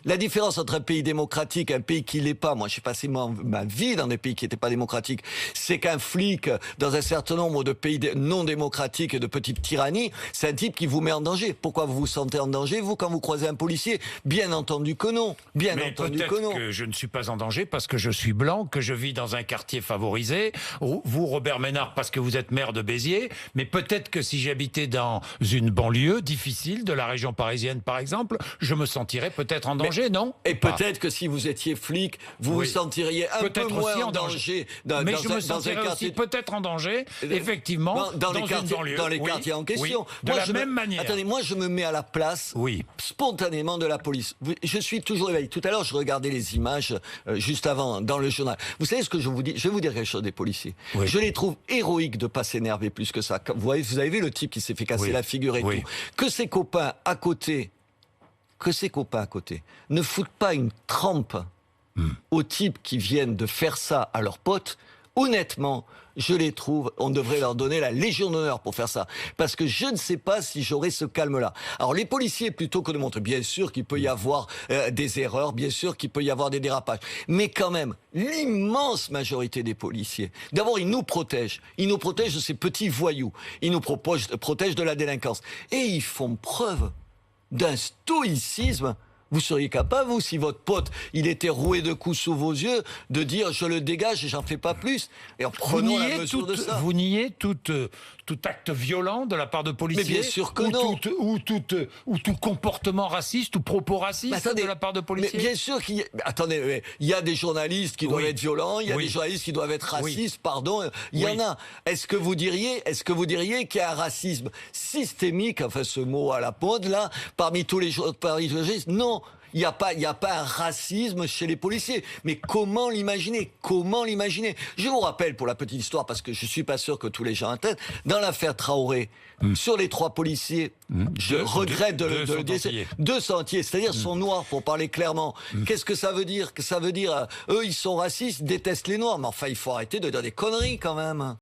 La différence entre un pays démocratique et un pays qui l'est pas, moi j'ai passé ma vie dans des pays qui n'étaient pas démocratiques, c'est qu'un flic dans un certain nombre de pays non démocratiques et de petites tyrannies, c'est un type qui vous met en danger. Pourquoi vous vous sentez en danger, vous, quand vous croisez un policier? Bien entendu que non. Bien entendu que non. Peut-être que je ne suis pas en danger parce que je suis blanc, que je vis dans un quartier favorisé. Vous, Robert Ménard, parce que vous êtes maire de Béziers. Mais peut-être que si j'habitais dans une banlieue difficile de la région parisienne, par exemple, je me sentirais peut-être en danger, non? Et peut-être que si vous étiez flic, vous vous sentiriez un peu moins en danger. Mais je me sentirais aussi peut-être en danger, effectivement, dans une banlieue. Dans les quartiers en question. De la même manière. Attendez, moi je me mets à la place spontanément de la police. Je suis toujours éveillé. Tout à l'heure, je regardais les images juste avant dans le journal. Vous savez ce que je vous dis? Je vais vous dire quelque chose des policiers. Je les trouve héroïques de pas s'énerver plus que ça. Vous avez vu le type qui s'est fait casser la figure et tout. Que ses copains à côté ne foutent pas une trempe aux types qui viennent de faire ça à leurs potes, honnêtement, je les trouve, on devrait leur donner la Légion d'honneur pour faire ça. Parce que je ne sais pas si j'aurais ce calme-là. Alors les policiers, plutôt que de montrer, bien sûr qu'il peut y avoir des erreurs, bien sûr qu'il peut y avoir des dérapages. Mais quand même, l'immense majorité des policiers, d'abord ils nous protègent. Ils nous protègent de ces petits voyous. Ils nous protègent de la délinquance. Et ils font preuve d'un stoïcisme. Vous seriez capable, vous, si votre pote, il était roué de coups sous vos yeux, de dire je le dégage et j'en fais pas plus. Et en prenant la mesure de ça. Vous niez tout acte violent de la part de policiers? Mais bien sûr que non. Ou tout comportement raciste ou propos racistes de la part de policiers? Mais bien sûr qu'il y a... Attendez, il y a des journalistes qui doivent être violents, il y a des journalistes qui doivent être racistes, pardon, il y en a. Est-ce que vous diriez qu'il y a un racisme systémique, enfin ce mot à la mode là, parmi tous les journalistes? Non. Il n'y a pas un racisme chez les policiers. Mais comment l'imaginer? Je vous rappelle, pour la petite histoire, parce que je suis pas sûr que tous les gens en tête, dans l'affaire Traoré, sur les 3 policiers, je regrette de le dire, 2 sentiers, c'est-à-dire sont noirs, pour parler clairement. Qu'est-ce que ça veut dire? Ça veut dire, eux, ils sont racistes, ils détestent les noirs. Mais enfin, il faut arrêter de dire des conneries, quand même.